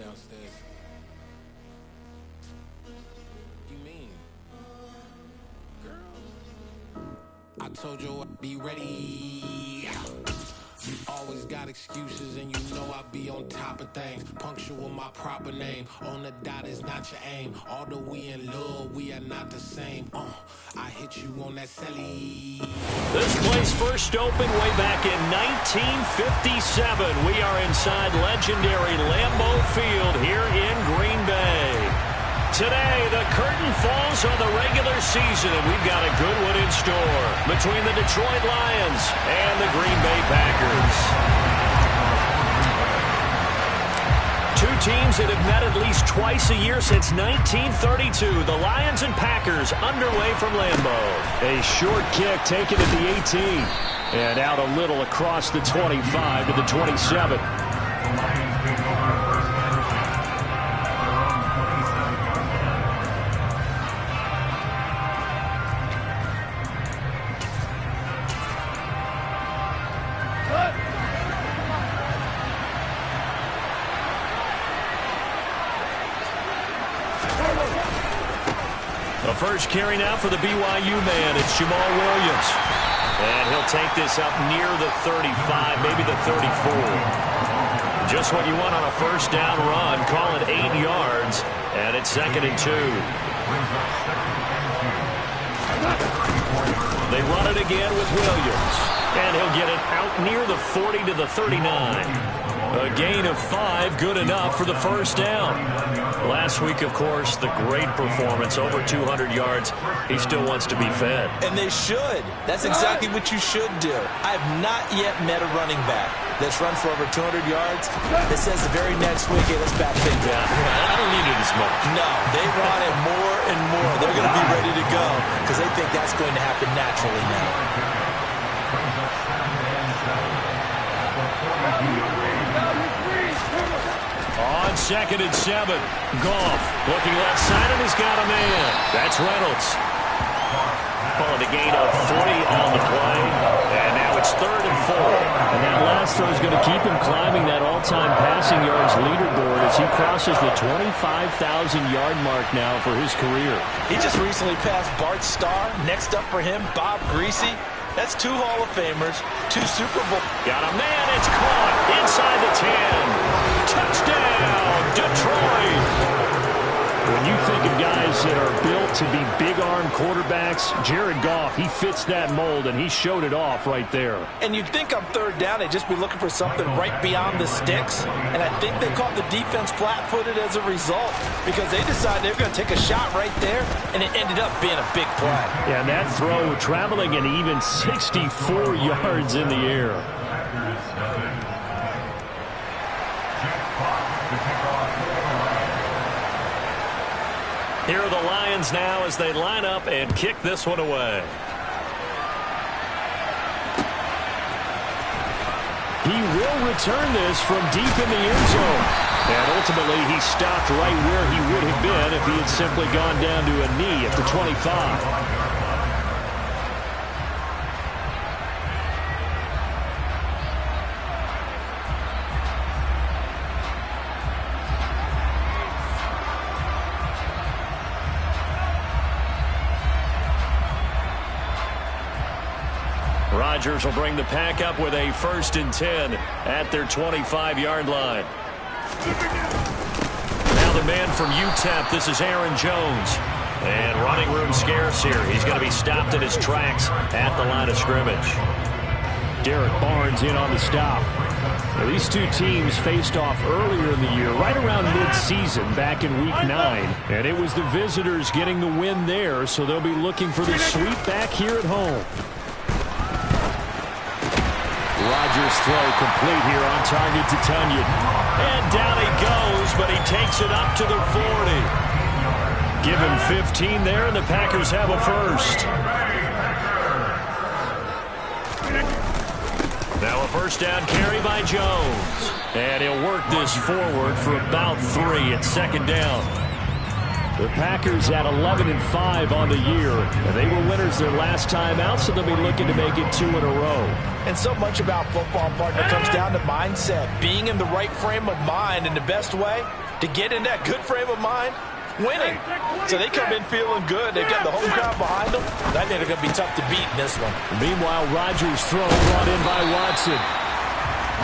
downstairs. You mean? Girl, I told you I'd be ready. You always got excuses and you know I be on top of things. Punctual my proper name. On the dot is not your aim. Although we in love, we are not the same. I hit you on that celly. This place first opened way back in 1957. We are inside legendary Lambeau Field here in Green Bay. Today, the curtain falls on the regular season, and we've got a good one in store between the Detroit Lions and the Green Bay Packers. Two teams that have met at least twice a year since 1932. The Lions and Packers underway from Lambeau. A short kick taken at the 18, and out a little across the 25 to the 27. The first carry now for the BYU man. It's Jamal Williams. And he'll take this up near the 35, maybe the 34. Just what you want on a first down run. Call it 8 yards. And it's 2nd and 2. They run it again with Williams. And he'll get it out near the 40 to the 39. A gain of 5, good enough for the first down. Last week, of course, the great performance, over 200 yards. He still wants to be fed. And they should. That's exactly what you should do. I have not yet met a running back that's run for over 200 yards that says the very next week, hey, let's back things up. I don't need it as much. No, they run it more and more. They're going to be ready to go because they think that's going to happen naturally now. On 2nd and 7, Goff looking left side, and he's got a man. That's Reynolds. Calling a gain of 40 on the play, and now it's 3rd and 4. And that last throw is going to keep him climbing that all-time passing yards leaderboard as he crosses the 25,000-yard mark now for his career. He just recently passed Bart Starr. Next up for him, Bob Greasy. That's 2 Hall of Famers, 2 Super Bowl. Got a man, it's caught inside the 10. Touchdown, Detroit. When you think of guys that are built to be big-arm quarterbacks, Jared Goff, he fits that mold, and he showed it off right there. And you'd think on 3rd down they'd just be looking for something right beyond the sticks. And I think they caught the defense flat-footed as a result because they decided they were going to take a shot right there, and it ended up being a big play. Yeah, and that throw traveling an even 64 yards in the air. Here are the Lions now as they line up and kick this one away. He will return this from deep in the end zone. And ultimately, he stopped right where he would have been if he had simply gone down to a knee at the 25. Rodgers will bring the pack up with a 1st and 10 at their 25-yard line. Now the man from UTEP, this is Aaron Jones. And running room scarce here. He's going to be stopped in his tracks at the line of scrimmage. Derek Barnes in on the stop. Now, these two teams faced off earlier in the year, right around mid-season, back in Week 9. And it was the visitors getting the win there, so they'll be looking for the sweep back here at home. Rodgers' throw complete here on target to Tunyon. And down he goes, but he takes it up to the 40. Give him 15 there, and the Packers have a first. Now a first down carry by Jones. And he'll work this forward for about 3 at 2nd down. The Packers at 11-5 on the year, and they were winners their last time out, so they'll be looking to make it 2 in a row. And so much about football, partner, comes down to mindset, being in the right frame of mind, and the best way, to get in that good frame of mind, winning. So they come in feeling good. They've got the home crowd behind them. I think they're going to be tough to beat in this one. Meanwhile, Rodgers' throw brought in by Watson.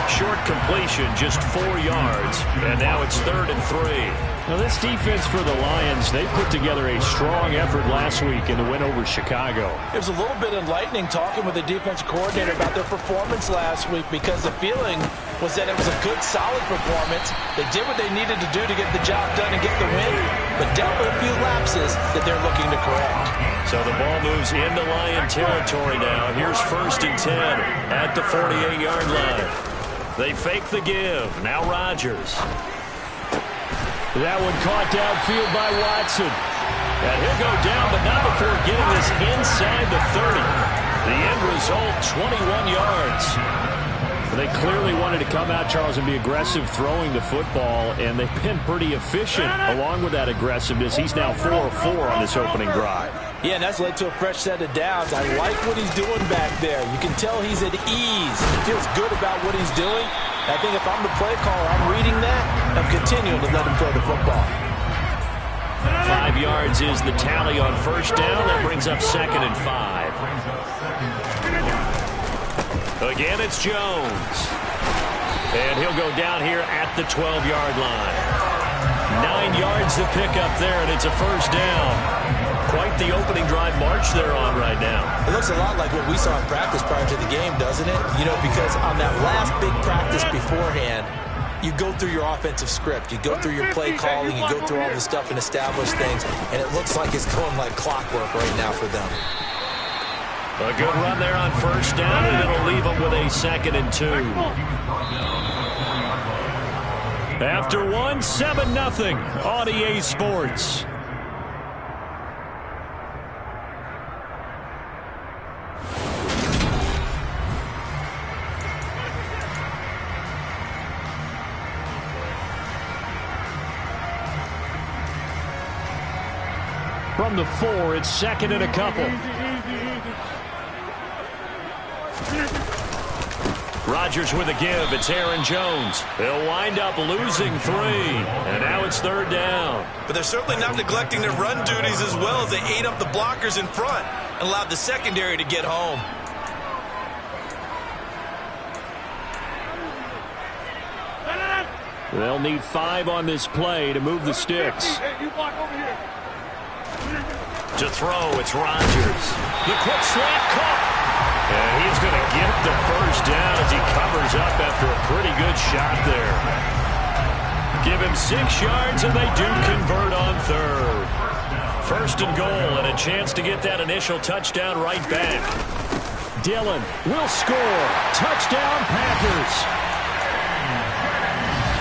Short completion, just 4 yards, and now it's 3rd and 3. Now this defense for the Lions, they put together a strong effort last week in the win over Chicago. It was a little bit enlightening talking with the defensive coordinator about their performance last week, because the feeling was that it was a good, solid performance. They did what they needed to do to get the job done and get the win, but dealt with a few lapses that they're looking to correct. So the ball moves into Lion territory now. Here's 1st and 10 at the 48-yard line. They fake the give. Now Rodgers. That one caught downfield by Watson. And he'll go down, but not before getting this inside the 30. The end result, 21 yards. They clearly wanted to come out, Charles, and be aggressive throwing the football, and they've been pretty efficient along with that aggressiveness. He's now 4 of 4 on this opening drive. Yeah, and that's led to a fresh set of downs. I like what he's doing back there. You can tell he's at ease. He feels good about what he's doing. I think if I'm the play caller, I'm reading that. I'm continuing to let him throw the football. 5 yards is the tally on 1st down. That brings up 2nd and 5. Again, it's Jones. And he'll go down here at the 12-yard line. 9 yards to pick up there, and it's a 1st down. Quite the opening drive march they're on right now. It looks a lot like what we saw in practice prior to the game, doesn't it? You know, because on that last big practice beforehand, you go through your offensive script. You go through your play calling. You go through all this stuff and establish things. And it looks like it's going like clockwork right now for them. A good run there on 1st down, and it'll leave them with a 2nd and 2. After 1, 7-0 on EA Sports. From the 4, it's 2nd and a couple. Rodgers with a give. It's Aaron Jones. They'll wind up losing 3. And now it's 3rd down. But they're certainly not neglecting their run duties as well, as they ate up the blockers in front and allowed the secondary to get home. They'll need 5 on this play to move the sticks. To throw, it's Rodgers. The quick slant caught. And he's going to get the 1st down as he covers up after a pretty good shot there. Give him 6 yards, and they do convert on 3rd. 1st and goal, and a chance to get that initial touchdown right back. Dillon will score. Touchdown, Packers.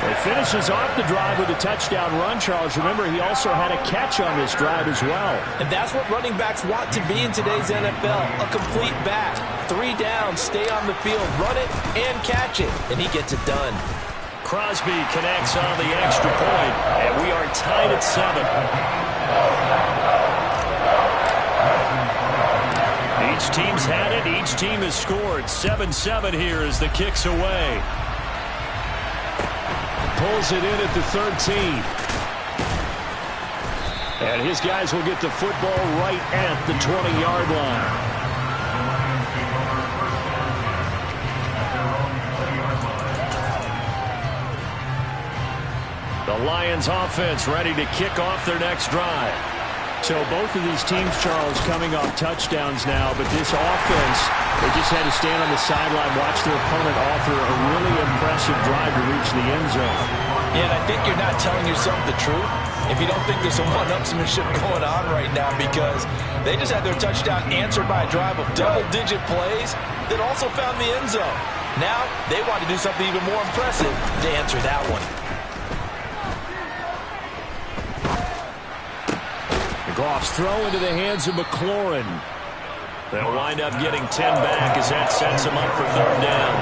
He finishes off the drive with a touchdown run, Charles. Remember, he also had a catch on this drive as well. And that's what running backs want to be in today's NFL, a complete back. 3 downs, stay on the field, run it, and catch it. And he gets it done. Crosby connects on the extra point, and we are tied at 7. Each team's had it. Each team has scored. 7-7 here as the kick's away. Pulls it in at the 13. And his guys will get the football right at the 20-yard line. The Lions offense ready to kick off their next drive. So both of these teams, Charles, coming off touchdowns now, but this offense, they just had to stand on the sideline, watch their opponent offer a really impressive drive to reach the end zone. Yeah, and I think you're not telling yourself the truth if you don't think there's some one-upsmanship going on right now, because they just had their touchdown answered by a drive of double-digit plays that also found the end zone. Now they want to do something even more impressive to answer that one. Goff's throw into the hands of McLaurin. They'll wind up getting 10 back as that sets them up for 3rd down.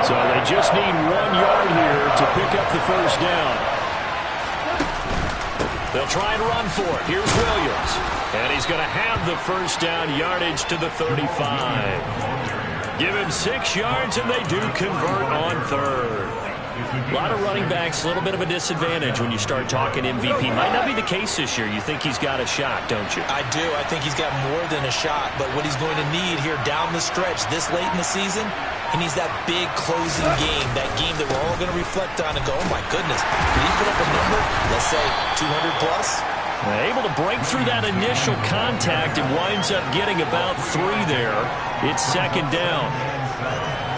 So they just need 1 yard here to pick up the 1st down. They'll try and run for it. Here's Williams. And he's going to have the 1st down, yardage to the 35. Give him 6 yards, and they do convert on 3rd. A lot of running backs, a little bit of a disadvantage when you start talking MVP. Might not be the case this year. You think he's got a shot, don't you? I do. I think he's got more than a shot. But what he's going to need here down the stretch this late in the season, he needs that big closing game, that game that we're all going to reflect on and go, oh, my goodness, did he put up a number, let's say 200-plus? Able to break through that initial contact and winds up getting about 3 there. It's second down.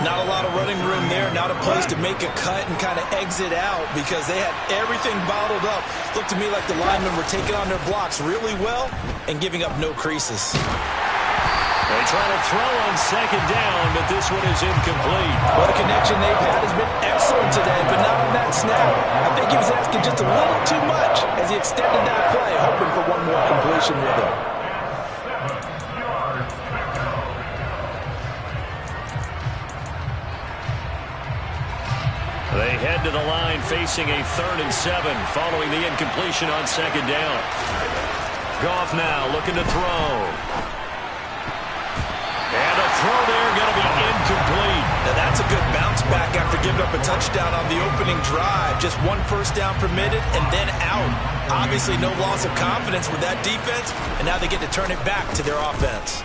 Not a lot of running room there, not a place to make a cut and kind of exit out because they had everything bottled up. Looked to me like the linemen were taking on their blocks really well and giving up no creases. They try to throw on second down, but this one is incomplete. Well, the connection they've had has been excellent today, but not on that snap. I think he was asking just a little too much as he extended that play, hoping for one more completion with him. They head to the line facing a 3rd and 7 following the incompletion on second down. Goff now looking to throw. And a throw there going to be incomplete. Now that's a good bounce back after giving up a touchdown on the opening drive. Just 1 first down permitted and then out. Obviously no loss of confidence with that defense, and now they get to turn it back to their offense.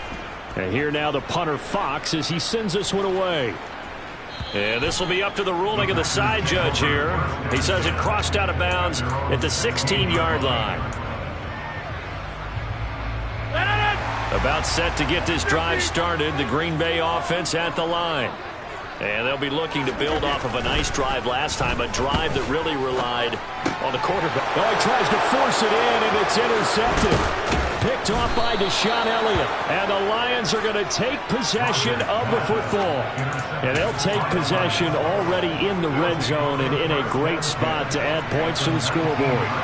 And here now the punter Fox as he sends this one away. And this will be up to the ruling of the side judge here. He says it crossed out of bounds at the 16-yard line. About set to get this drive started, the Green Bay offense at the line. And they'll be looking to build off of a nice drive last time, a drive that really relied on the quarterback. Oh, he tries to force it in, and it's intercepted. Picked off by Deshaun Elliott. And the Lions are going to take possession of the football. And they'll take possession already in the red zone and in a great spot to add points to the scoreboard.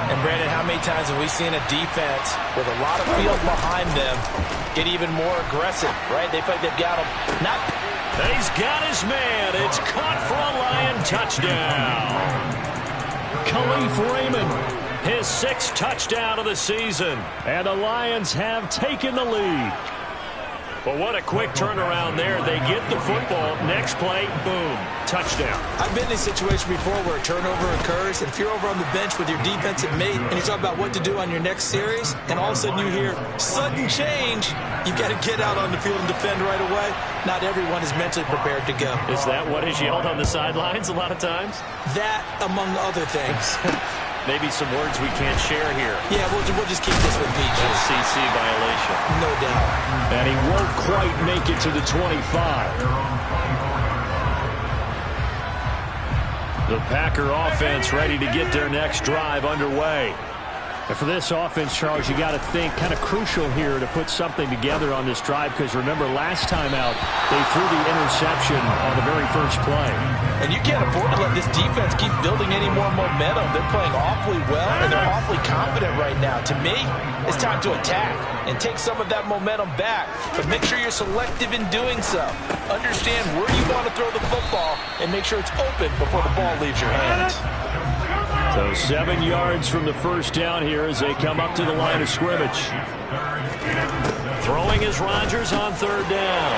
And, Brandon, how many times have we seen a defense with a lot of field behind them get even more aggressive, right? They feel like they've got him. He's got his man. It's caught for a Lion touchdown. Khalif Raymond. His 6th touchdown of the season. And the Lions have taken the lead. Well, what a quick turnaround there. They get the football. Next play, boom, touchdown. I've been in a situation before where a turnover occurs, and if you're over on the bench with your defensive mate and you talk about what to do on your next series, and all of a sudden you hear sudden change, you've got to get out on the field and defend right away. Not everyone is mentally prepared to go. Is that what is yelled on the sidelines a lot of times? That, among other things. Maybe some words we can't share here. Yeah, we'll just keep this with PG. FCC violation. No doubt. And he won't quite make it to the 25. The Packer offense ready to get their next drive underway. And for this offense, Charles, you got to think kind of crucial here to put something together on this drive because remember last time out they threw the interception on the very first play. And you can't afford to let this defense keep building any more momentum. They're playing awfully well and they're awfully confident right now. To me, it's time to attack and take some of that momentum back. But make sure you're selective in doing so. Understand where you want to throw the football and make sure it's open before the ball leaves your hands. So 7 yards from the first down here as they come up to the line of scrimmage. Throwing is Rodgers on 3rd down.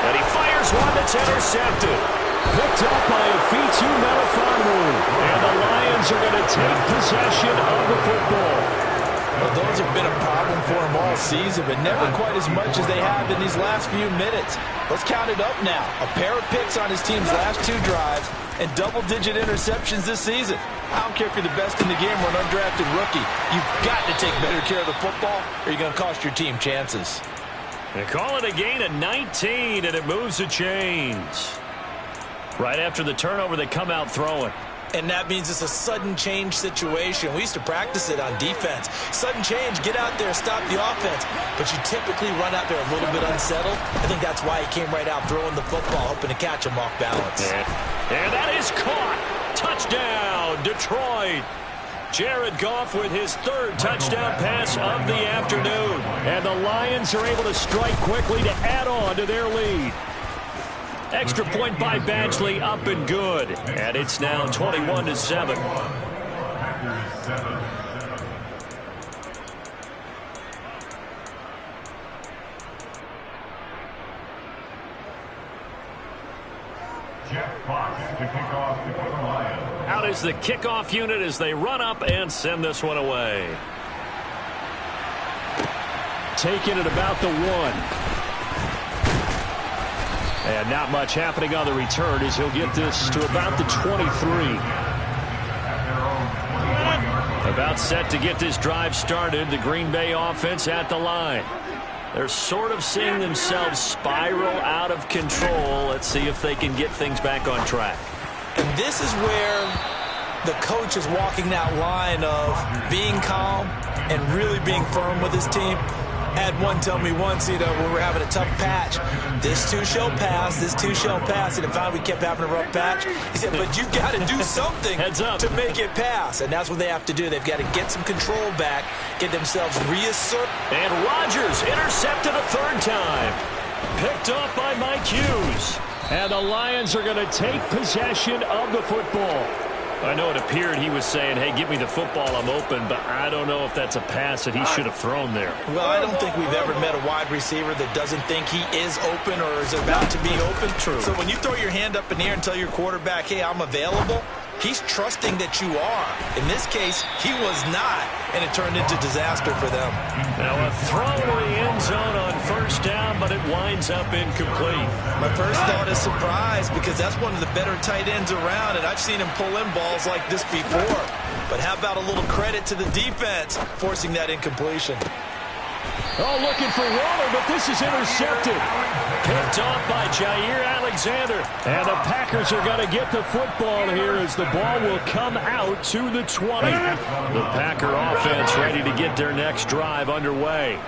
And he fires one that's intercepted. Picked up by Afitu Melifonwu. And the Lions are going to take possession of the football. Well, those have been a problem for him all season, but never quite as much as they have in these last few minutes. Let's count it up now. A pair of picks on his team's last 2 drives and double-digit interceptions this season. I don't care if you're the best in the game or an undrafted rookie. You've got to take better care of the football or you're going to cost your team chances. They call it a gain of 19, and it moves the chains. Right after the turnover, they come out throwing. And that means it's a sudden change situation. We used to practice it on defense. Sudden change, get out there, stop the offense. But you typically run out there a little bit unsettled. I think that's why he came right out throwing the football, hoping to catch him off balance. And that is caught. Touchdown, Detroit. Jared Goff with his 3rd touchdown pass of the afternoon. And the Lions are able to strike quickly to add on to their lead. Extra point by Badgley, up and good. And it's now 21-7. Jeff Fox. Out is the kickoff unit as they run up and send this one away. Taking it about the 1. And not much happening on the return as he'll get this to about the 23. About set to get this drive started. The Green Bay offense at the line. They're sort of seeing themselves spiral out of control. Let's see if they can get things back on track. And this is where the coach is walking that line of being calm and really being firm with his team. I had one tell me once, when we're having a tough patch, this too shall pass, this too shall pass. And if finally we kept having a rough patch, he said, but you've got to do something Heads up. to make it pass. And that's what they have to do. They've got to get some control back, get themselves reassert. And Rodgers intercepted a third time. Picked off by Mike Hughes. And the Lions are going to take possession of the football. I know it appeared he was saying, hey, give me the football, I'm open, but I don't know if that's a pass that he should have thrown there. Well, I don't think we've ever met a wide receiver that doesn't think he is open or is about to be open. True. So when you throw your hand up in the air and tell your quarterback, hey, I'm available, he's trusting that you are. In this case, he was not, and it turned into disaster for them. Now a throw to the end zone on first down, but it winds up incomplete. My first thought is surprise because that's one of the better tight ends around, and I've seen him pull in balls like this before. But how about a little credit to the defense forcing that incompletion? Oh, looking for Waller, but this is intercepted. Picked off by Jair Alexander. And the Packers are going to get the football here as the ball will come out to the 20. The Packer offense ready to get their next drive underway.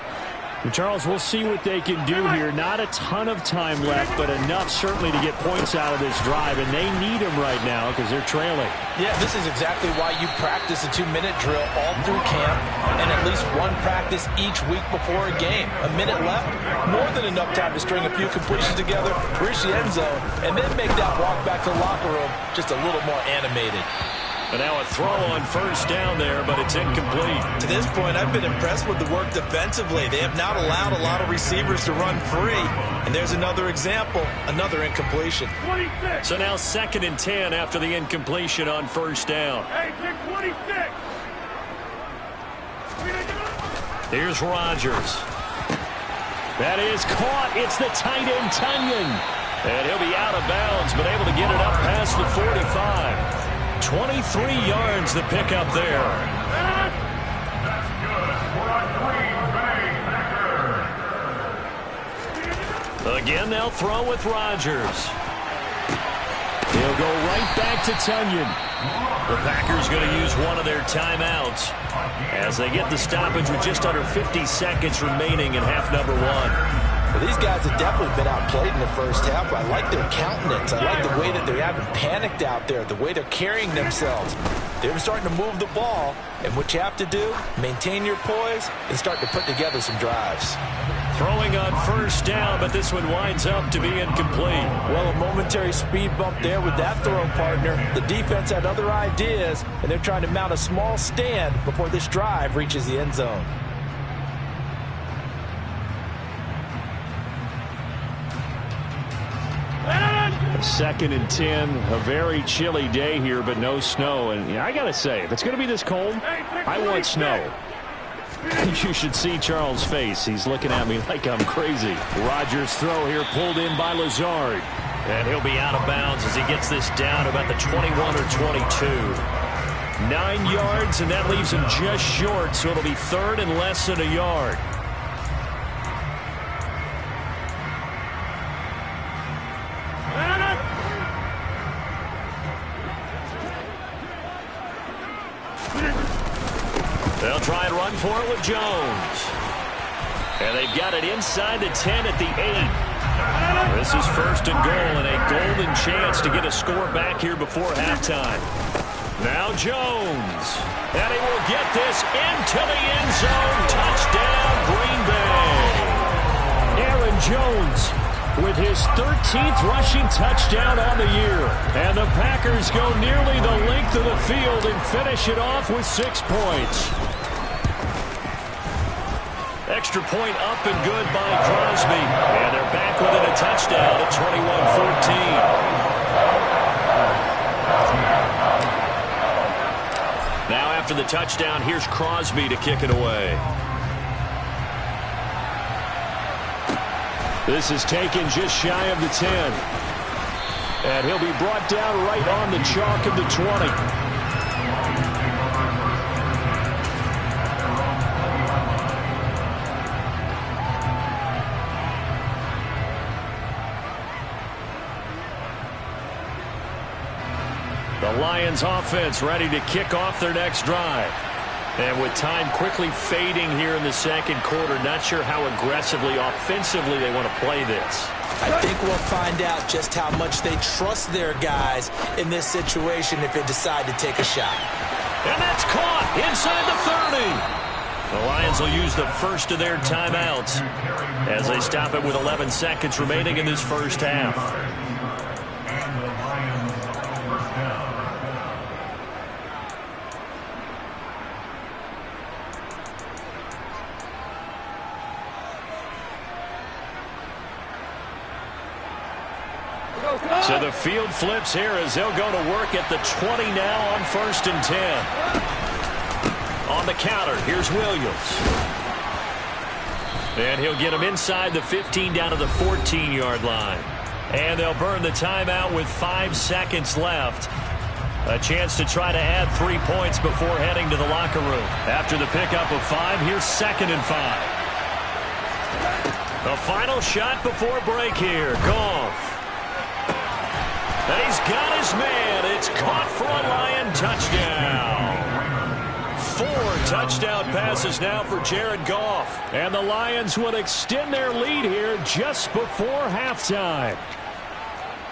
And Charles, we'll see what they can do here. Not a ton of time left, but enough certainly to get points out of this drive, and they need them right now because they're trailing. Yeah, this is exactly why you practice a 2-minute drill all through camp and at least one practice each week before a game. A minute left, more than enough time to string a few completions together, reach the end zone, and then make that walk back to the locker room just a little more animated. And now a throw on first down there, but it's incomplete. To this point, I've been impressed with the work defensively. They have not allowed a lot of receivers to run free. And there's another example, another incompletion. 26. So now 2nd and 10 after the incompletion on first down. Hey, pick 26. Here's Rodgers. That is caught. It's the tight end, Tunyon. And he'll be out of bounds, but able to get it up past the 45. 23 yards the pickup there. Again, they'll throw with Rodgers. He'll go right back to Tunyon. The Packers going to use one of their timeouts as they get the stoppage with just under 50 seconds remaining in half number 1. Well, these guys have definitely been outplayed in the first half. I like their countenance. I like the way that they haven't panicked out there, the way they're carrying themselves. They're starting to move the ball, and what you have to do, maintain your poise and start to put together some drives. Throwing on first down, but this one winds up to be incomplete. Well, a momentary speed bump there with that throw, partner. The defense had other ideas, and they're trying to mount a small stand before this drive reaches the end zone. Second and 10, a very chilly day here, but no snow. And I got to say, if it's going to be this cold, I want snow. You should see Charles' face. He's looking at me like I'm crazy. Rodgers' throw here pulled in by Lazard. And he'll be out of bounds as he gets this down about the 21 or 22. 9 yards, and that leaves him just short, so it'll be 3rd and less than a yard. They'll try and run for it with Jones. And they've got it inside the 10 at the 8. This is 1st and goal and a golden chance to get a score back here before halftime. Now Jones. And he will get this into the end zone. Touchdown, Green Bay. Aaron Jones with his 13th rushing touchdown on the year. And the Packers go nearly the length of the field and finish it off with 6 points. Extra point up and good by Crosby. And they're back within a touchdown at 21-14. after the touchdown, here's Crosby to kick it away. This is taken just shy of the 10. And he'll be brought down right on the chalk of the 20. The Lions offense ready to kick off their next drive. And with time quickly fading here in the second quarter, not sure how aggressively, offensively they want to play this. I think we'll find out just how much they trust their guys in this situation if they decide to take a shot. And that's caught inside the 30. The Lions will use the first of their timeouts as they stop it with 11 seconds remaining in this first half. So the field flips here as they'll go to work at the 20 now on 1st and 10. On the counter, here's Williams. And he'll get him inside the 15 down to the 14-yard line. And they'll burn the timeout with 5 seconds left. A chance to try to add 3 points before heading to the locker room. After the pickup of 5, here's 2nd and 5. The final shot before break here. Goff. And he's got his man. It's caught for a Lion touchdown. 4 touchdown passes now for Jared Goff. And the Lions will extend their lead here just before halftime.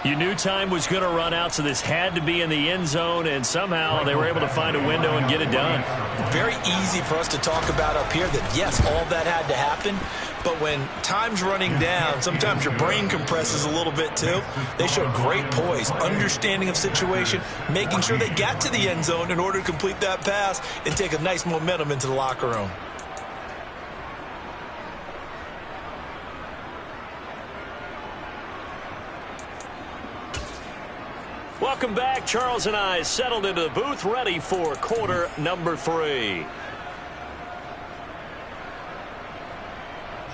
You knew time was going to run out, so this had to be in the end zone, and somehow they were able to find a window and get it done. Very easy for us to talk about up here that, yes, all that had to happen. But when time's running down, sometimes your brain compresses a little bit too. They showed great poise, understanding of situation, making sure they got to the end zone in order to complete that pass and take a nice momentum into the locker room. Welcome back. Charles and I settled into the booth, ready for quarter number 3.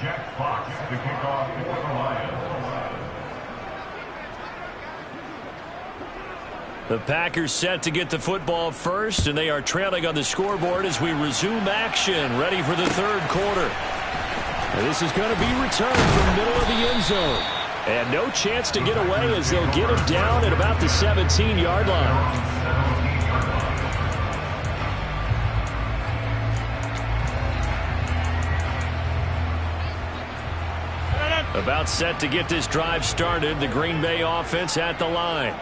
Jack Fox to kick off for the Lions. The Packers set to get the football first, and they are trailing on the scoreboard as we resume action, ready for the third quarter. And this is going to be returned from middle of the end zone. And no chance to get away as they'll get him down at about the 17-yard line. About set to get this drive started, the Green Bay offense at the line.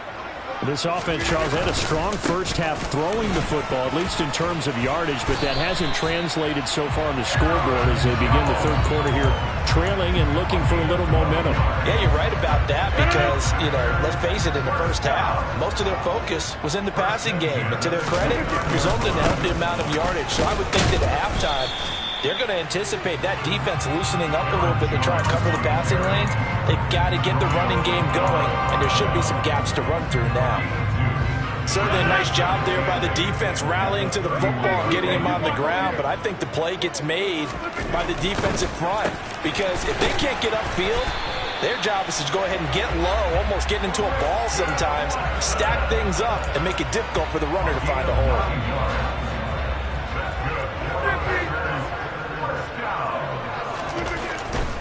This offense, Charles, had a strong first half throwing the football, at least in terms of yardage, but that hasn't translated so far on the scoreboard as they begin the third quarter here, trailing and looking for a little momentum. Yeah, you're right about that because, let's face it, in the first half, most of their focus was in the passing game. And to their credit, resulted in a healthy amount of yardage. So I would think that at halftime, they're going to anticipate that defense loosening up a little bit to try and cover the passing lanes. They've got to get the running game going, and there should be some gaps to run through now. Certainly a nice job there by the defense rallying to the football and getting him on the ground, but I think the play gets made by the defensive front because if they can't get upfield, their job is to go ahead and get low, almost get into a ball sometimes, stack things up, and make it difficult for the runner to find a hole.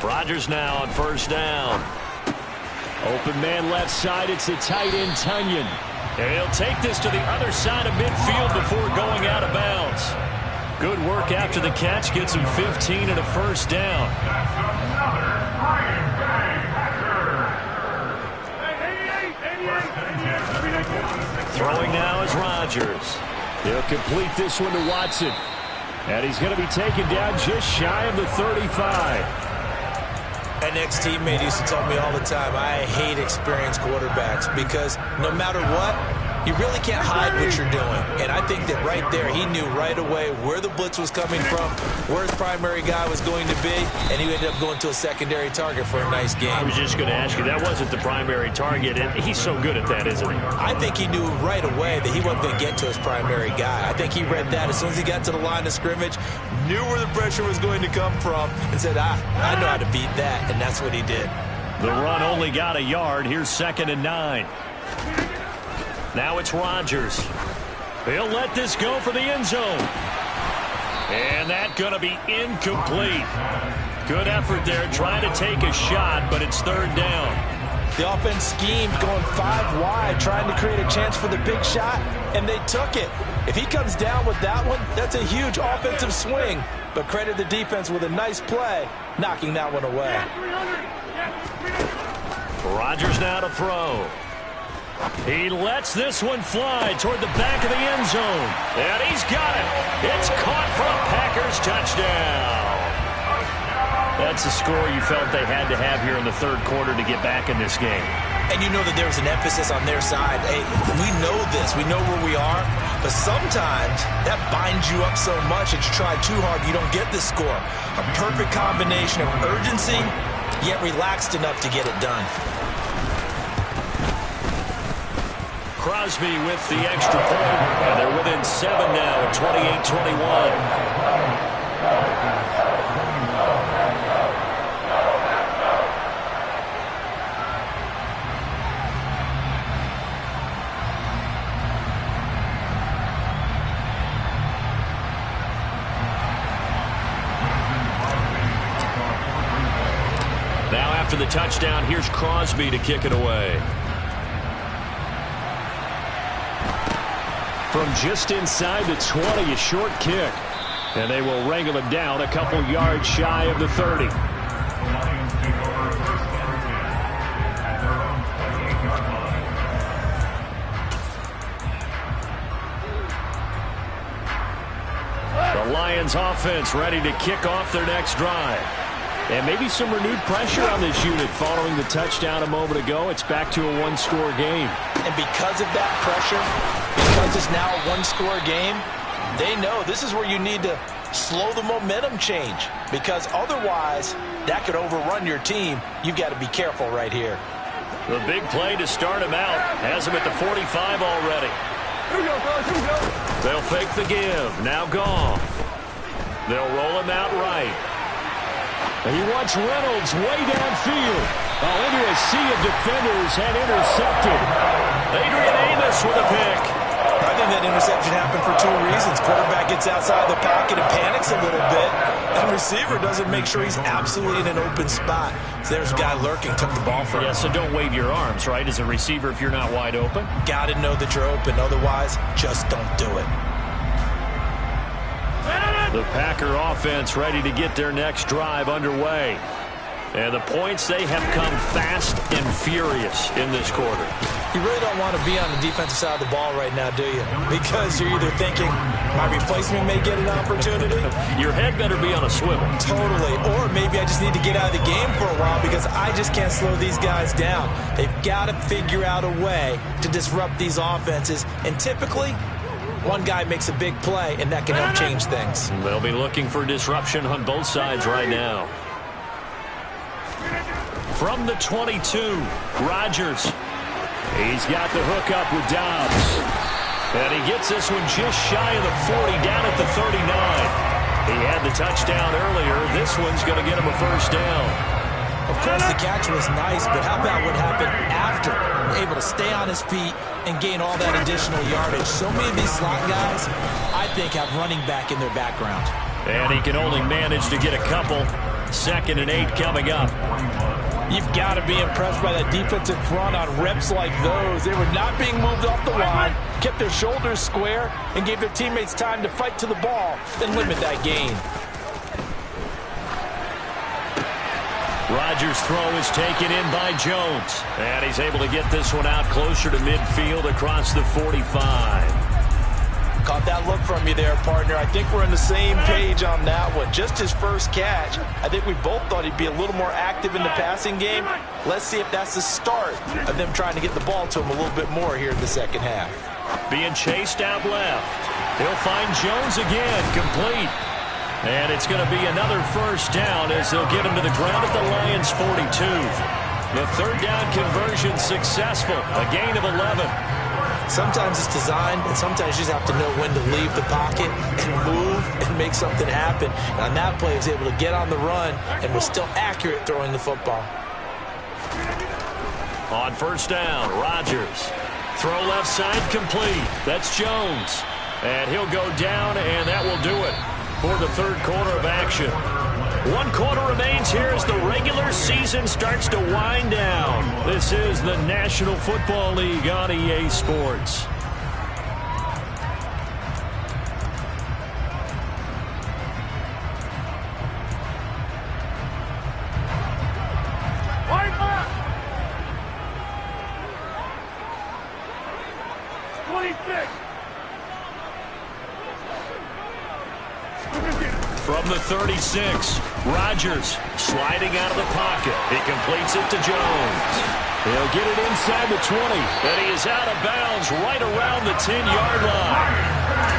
Rodgers now on first down. Open man left side. It's the tight end, Tunyon. And he'll take this to the other side of midfield before going out of bounds. Good work after the catch. Gets him 15 and a first down. Throwing now is Rodgers. He'll complete this one to Watson. And he's going to be taken down just shy of the 35. An ex-teammate used to tell me all the time, I hate experienced quarterbacks because no matter what, You really can't hide what you're doing. And I think that right there, he knew right away where the blitz was coming from, where his primary guy was going to be, and he ended up going to a secondary target for a nice game. I was just going to ask you, that wasn't the primary target, and he's so good at that, isn't he? I think he knew right away that he wasn't going to get to his primary guy. I think he read that as soon as he got to the line of scrimmage, knew where the pressure was going to come from, and said, I know how to beat that, and that's what he did. The run only got a yard. Here's 2nd and 9. Now it's Rodgers. He'll let this go for the end zone. And that's going to be incomplete. Good effort there, trying to take a shot, but it's 3rd down. The offense schemed going 5 wide, trying to create a chance for the big shot, and they took it. If he comes down with that one, that's a huge offensive swing. But credit the defense with a nice play, knocking that one away. Rodgers now to throw. He lets this one fly toward the back of the end zone. And he's got it. It's caught for a Packers touchdown. That's the score you felt they had to have here in the 3rd quarter to get back in this game. And you know that there was an emphasis on their side. Hey, we know this. We know where we are. But sometimes that binds you up so much that you try too hard, you don't get this score. A perfect combination of urgency, yet relaxed enough to get it done. Crosby with the extra point. And they're within 7 now, 28-21. Now after the touchdown, here's Crosby to kick it away. From just inside the 20, a short kick. And they will wrangle him down a couple yards shy of the 30. The Lions offense ready to kick off their next drive. And maybe some renewed pressure on this unit following the touchdown a moment ago. It's back to a 1-score game. And because of that pressure, because it's now a 1-score game, they know this is where you need to slow the momentum change, because otherwise that could overrun your team. You've got to be careful right here. The big play to start him out has him at the 45 already. Here we go, guys. Here we go. They'll fake the give. Now Goff. They'll roll him out right. And he wants Reynolds way downfield. Into a sea of defenders and intercepted. Adrian Amos with a pick. I think that interception happened for 2 reasons. Quarterback gets outside the pocket and panics a little bit. And receiver doesn't make sure he's absolutely in an open spot. So there's a guy lurking, took the ball from him. Yeah, so don't wave your arms, right, as a receiver if you're not wide open. Got to know that you're open. Otherwise, just don't do it. The Packer offense ready to get their next drive underway. And the points, they have come fast and furious in this quarter. You really don't want to be on the defensive side of the ball right now, do you? Because you're either thinking, my replacement may get an opportunity. Your head better be on a swivel. Totally. Or maybe I just need to get out of the game for a while because I just can't slow these guys down. They've got to figure out a way to disrupt these offenses. And typically, one guy makes a big play, and that can help change things. They'll be looking for disruption on both sides right now. From the 22, Rodgers. He's got the hook up with Dobbs. And he gets this one just shy of the 40, down at the 39. He had the touchdown earlier. This one's going to get him a first down. Of course, the catch was nice, but how about what happened after? Able to stay on his feet and gain all that additional yardage. So many of these slot guys, I think, have running back in their background. And he can only manage to get a couple. 2nd and 8 coming up. You've got to be impressed by that defensive front on reps like those. They were not being moved off the line, kept their shoulders square, and gave their teammates time to fight to the ball and limit that gain. Rodgers' throw is taken in by Jones. And he's able to get this one out closer to midfield across the 45. Caught that look from you there, partner. I think we're on the same page on that one. Just his first catch. I think we both thought he'd be a little more active in the passing game. Let's see if that's the start of them trying to get the ball to him a little bit more here in the second half. being chased out left. He'll find Jones again, complete. And it's going to be another first down as they'll get him to the ground at the Lions' 42. The third down conversion successful, a gain of 11. Sometimes it's designed, and sometimes you just have to know when to leave the pocket and move and make something happen. And on that play, he was able to get on the run and was still accurate throwing the football. On first down, Rodgers. Throw left side complete. That's Jones. And he'll go down, and that will do it for the third quarter of action. 1 quarter remains here as the regular season starts to wind down. This is the National Football League on EA Sports. From the 36, Rodgers sliding out of the pocket. He completes it to Jones. He'll get it inside the 20, and he is out of bounds right around the 10-yard line.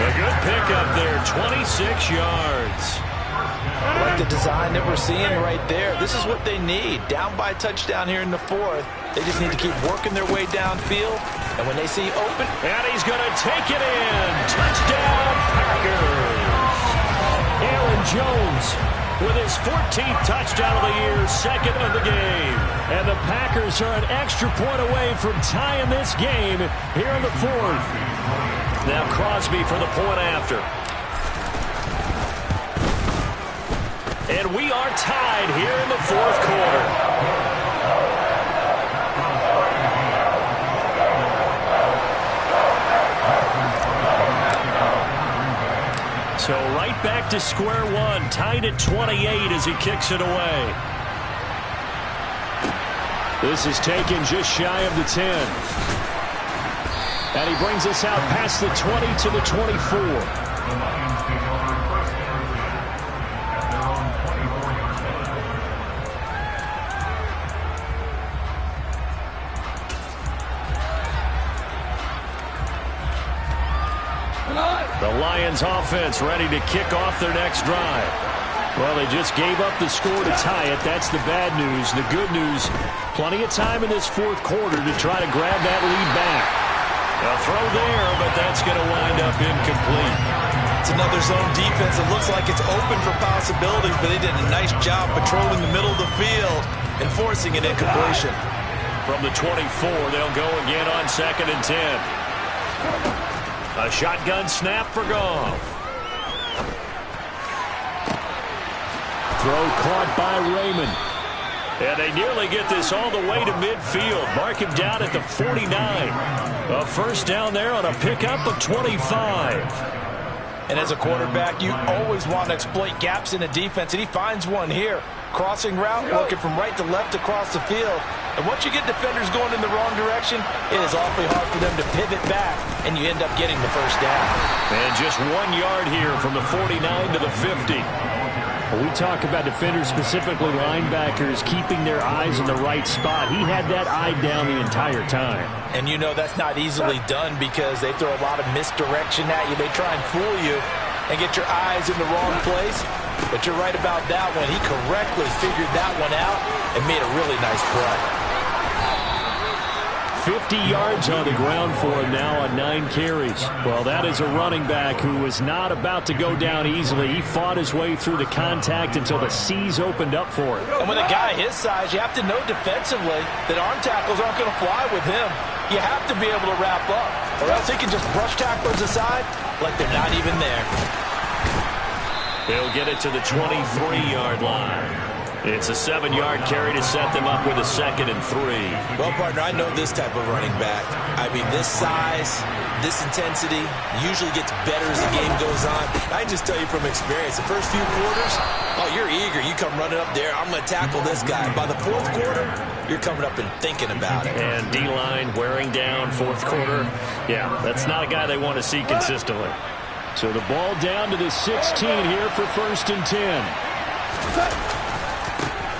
A good pickup there, 26 yards. I like the design that we're seeing right there. This is what they need. Down by a touchdown here in the fourth. They just need to keep working their way downfield, and when they see open... And he's going to take it in. Touchdown, Packers. Aaron Jones with his 14th touchdown of the year, second of the game. And the Packers are an extra point away from tying this game here in the fourth. Now Crosby for the point after. And we are tied here in the fourth quarter. So right back to square one, tied at 28 as he kicks it away. This is taken just shy of the 10. And he brings us out past the 20 to the 24. The Lions offense ready to kick off their next drive. Well, they just gave up the score to tie it. That's the bad news. The good news, plenty of time in this fourth quarter to try to grab that lead back. A throw there, but that's going to wind up incomplete. It's another zone defense. It looks like it's open for possibilities, but they did a nice job patrolling the middle of the field and forcing an incompletion. From the 24, they'll go again on 2nd and 10. A shotgun snap for Goff. Throw caught by Raymond. And they nearly get this all the way to midfield. Mark him down at the 49. A first down there on a pickup of 25. And as a quarterback, you always want to exploit gaps in a defense, and he finds one here. Crossing route, working from right to left across the field. And once you get defenders going in the wrong direction, it is awfully hard for them to pivot back, and you end up getting the first down. And just 1 yard here from the 49 to the 50. We talk about defenders, specifically linebackers, keeping their eyes in the right spot. He had that eye down the entire time. And you know that's not easily done because they throw a lot of misdirection at you. They try and fool you and get your eyes in the wrong place. But you're right about that one. He correctly figured that one out and made a really nice play. 50 yards on the ground for him now on 9 carries. Well, that is a running back who was not about to go down easily. He fought his way through the contact until the C's opened up for him. And with a guy his size, you have to know defensively that arm tackles aren't going to fly with him. You have to be able to wrap up, or else he can just brush tacklers aside like they're not even there. They'll get it to the 23-yard line. It's a 7-yard carry to set them up with a 2nd and 3. Well, partner, I know this type of running back. I mean, this size, this intensity usually gets better as the game goes on. I can just tell you from experience, the first few quarters, oh, you're eager. You come running up there, I'm going to tackle this guy. By the fourth quarter, you're coming up and thinking about it. And D-line wearing down fourth quarter. Yeah, that's not a guy they want to see consistently. So the ball down to the 16 here for 1st and 10.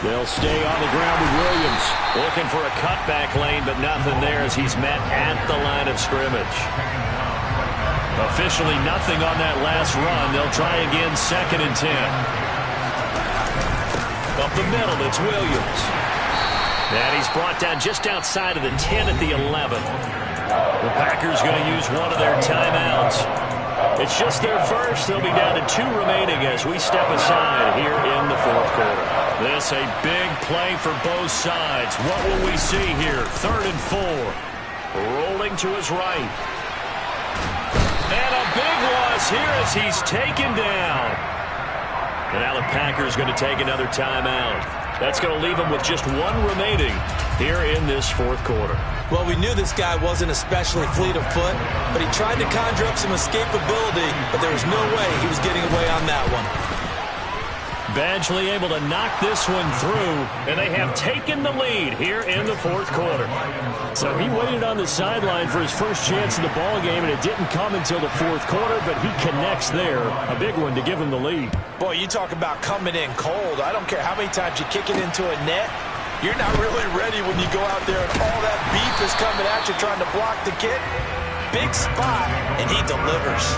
They'll stay on the ground with Williams. Looking for a cutback lane, but nothing there as he's met at the line of scrimmage. Officially nothing on that last run. They'll try again, 2nd and 10. Up the middle, it's Williams. And he's brought down just outside of the 10 at the 11. The Packers going to use one of their timeouts. It's just their first. They'll be down to 2 remaining as we step aside here in the 4th quarter. This a big play for both sides. What will we see here? 3rd and 4. Rolling to his right. And a big loss here as he's taken down. And now the Packers going to take another timeout. That's going to leave them with just 1 remaining here in this 4th quarter. Well, we knew this guy wasn't especially fleet of foot, but he tried to conjure up some escapability, but there was no way he was getting away on that one. Badgley able to knock this one through, and they have taken the lead here in the 4th quarter. So he waited on the sideline for his first chance in the ball game, and it didn't come until the 4th quarter, but he connects there. A big one to give him the lead. Boy, you talk about coming in cold. I don't care how many times you kick it into a net. You're not really ready when you go out there and all that beef is coming at you trying to block the kick. Big spot, and he delivers.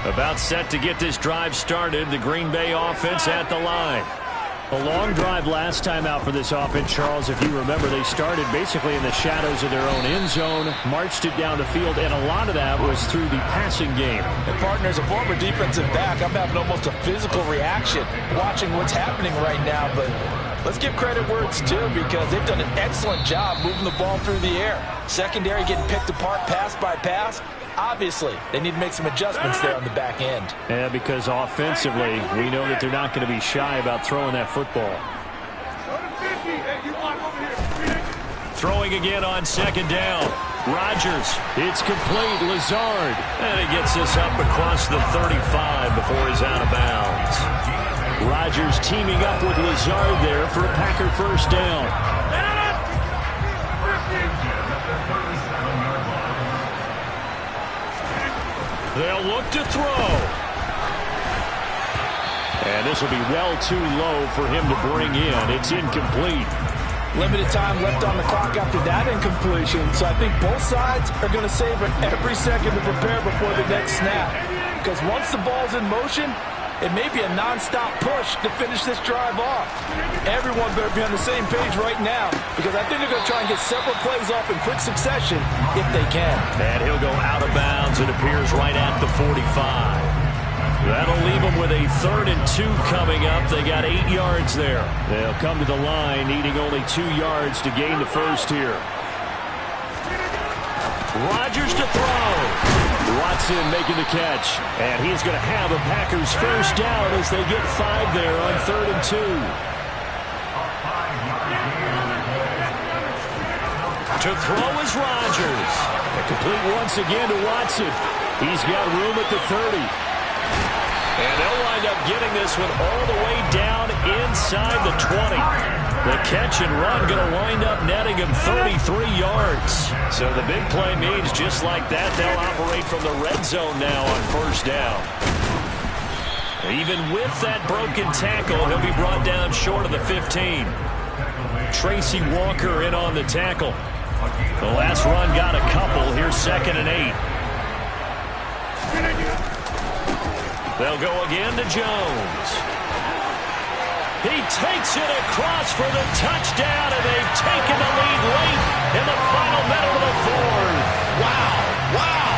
About set to get this drive started. The Green Bay offense at the line. A long drive last time out for this offense, Charles. If you remember, they started basically in the shadows of their own end zone, marched it down the field, and a lot of that was through the passing game. And partner, as a former defensive back, I'm having almost a physical reaction watching what's happening right now. But let's give credit where it's due because they've done an excellent job moving the ball through the air. Secondary getting picked apart pass by pass. Obviously, they need to make some adjustments there on the back end. Yeah, because offensively, we know that they're not going to be shy about throwing that football. Throwing again on 2nd down. Rodgers, it's complete. Lazard, and he gets this up across the 35 before he's out of bounds. Rodgers teaming up with Lazard there for a Packer first down. They'll look to throw. And this will be well too low for him to bring in. It's incomplete. Limited time left on the clock after that incompletion. So I think both sides are going to savor every second to prepare before the next snap. Because once the ball's in motion, it may be a non-stop push to finish this drive off. Everyone better be on the same page right now because I think they're going to try and get several plays off in quick succession if they can. And he'll go out of bounds, it appears, right at the 45. That'll leave them with a 3rd and 2 coming up. They got 8 yards there. They'll come to the line needing only 2 yards to gain the first here. Rodgers to throw. Watson making the catch. And he's going to have a Packers first down as they get 5 there on 3rd and 2. To throw is Rodgers. Complete once again to Watson. He's got room at the 30. And they'll wind up getting this one all the way down inside the 20. The catch and run going to wind up netting him 33 yards. So the big play means just like that, they'll operate from the red zone now on first down. Even with that broken tackle, he'll be brought down short of the 15. Tracy Walker in on the tackle. The last run got a couple. Here's 2nd and 8. They'll go again to Jones. He takes it across for the touchdown, and they've taken the lead late in the final minute of the 4th. Wow, wow.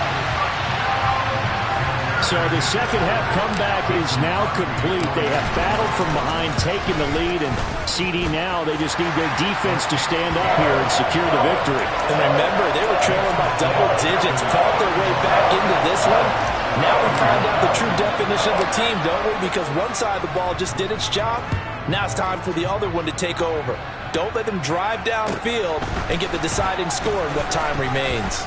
So the second half comeback is now complete. They have battled from behind, taken the lead, and CD now they just need their defense to stand up here and secure the victory. And remember, they were trailing by double digits, fought their way back into this one. Now we find out the true definition of the team, don't we? Because one side of the ball just did its job. Now it's time for the other one to take over. Don't let them drive downfield and get the deciding score in what time remains.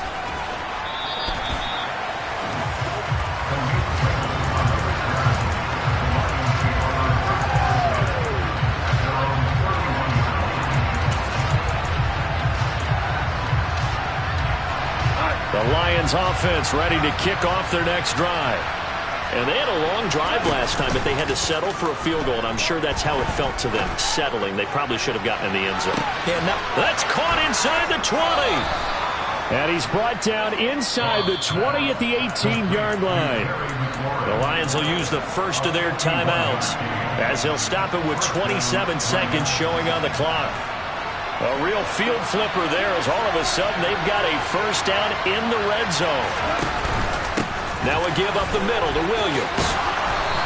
The Lions offense ready to kick off their next drive. And they had a long drive last time, but they had to settle for a field goal, and I'm sure that's how it felt to them, settling. They probably should have gotten in the end zone. Yeah, that's caught inside the 20. And he's brought down inside the 20 at the 18-yard line. The Lions will use the first of their timeouts as they'll stop it with 27 seconds showing on the clock. A real field flipper there as all of a sudden they've got a first down in the red zone. Now a give up the middle to Williams.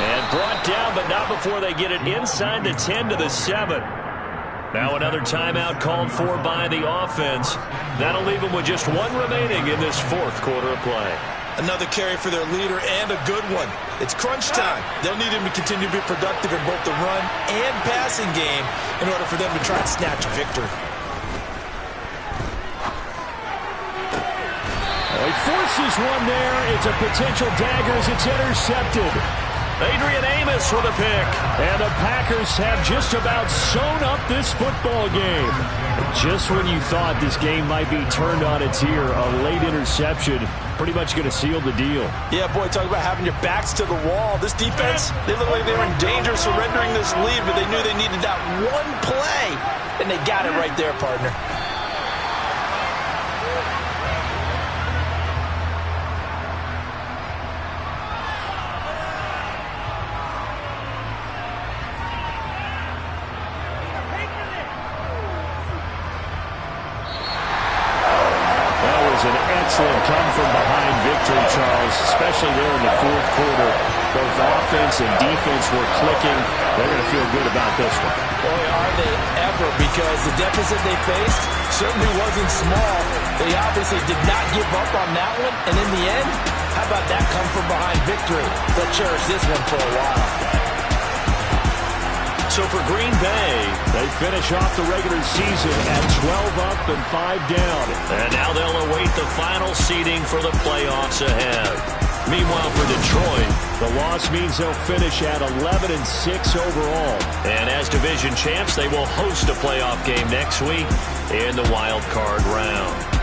And brought down, but not before they get it inside the 10 to the 7. Now another timeout called for by the offense. That'll leave them with just one remaining in this fourth quarter of play. Another carry for their leader and a good one. It's crunch time. They'll need him to continue to be productive in both the run and passing game in order for them to try and snatch a victory. He forces one there. It's a potential dagger as it's intercepted. Adrian Amos with a pick. And the Packers have just about sewn up this football game. Just when you thought this game might be turned on its ear, a late interception pretty much going to seal the deal. Yeah, boy, talk about having your backs to the wall. This defense, they look like they were in danger of surrendering this lead, but they knew they needed that one play, and they got it right there, partner. Excellent come-from-behind victory, Charles, especially there in the fourth quarter. Both offense and defense were clicking. They're going to feel good about this one. Boy, are they ever, because the deficit they faced certainly wasn't small. They obviously did not give up on that one, and in the end, how about that come-from-behind victory? They'll cherish this one for a while. So for Green Bay, they finish off the regular season at 12 up and 5 down. And now they'll await the final seeding for the playoffs ahead. Meanwhile, for Detroit, the loss means they'll finish at 11-6 overall. And as division champs, they will host a playoff game next week in the wild card round.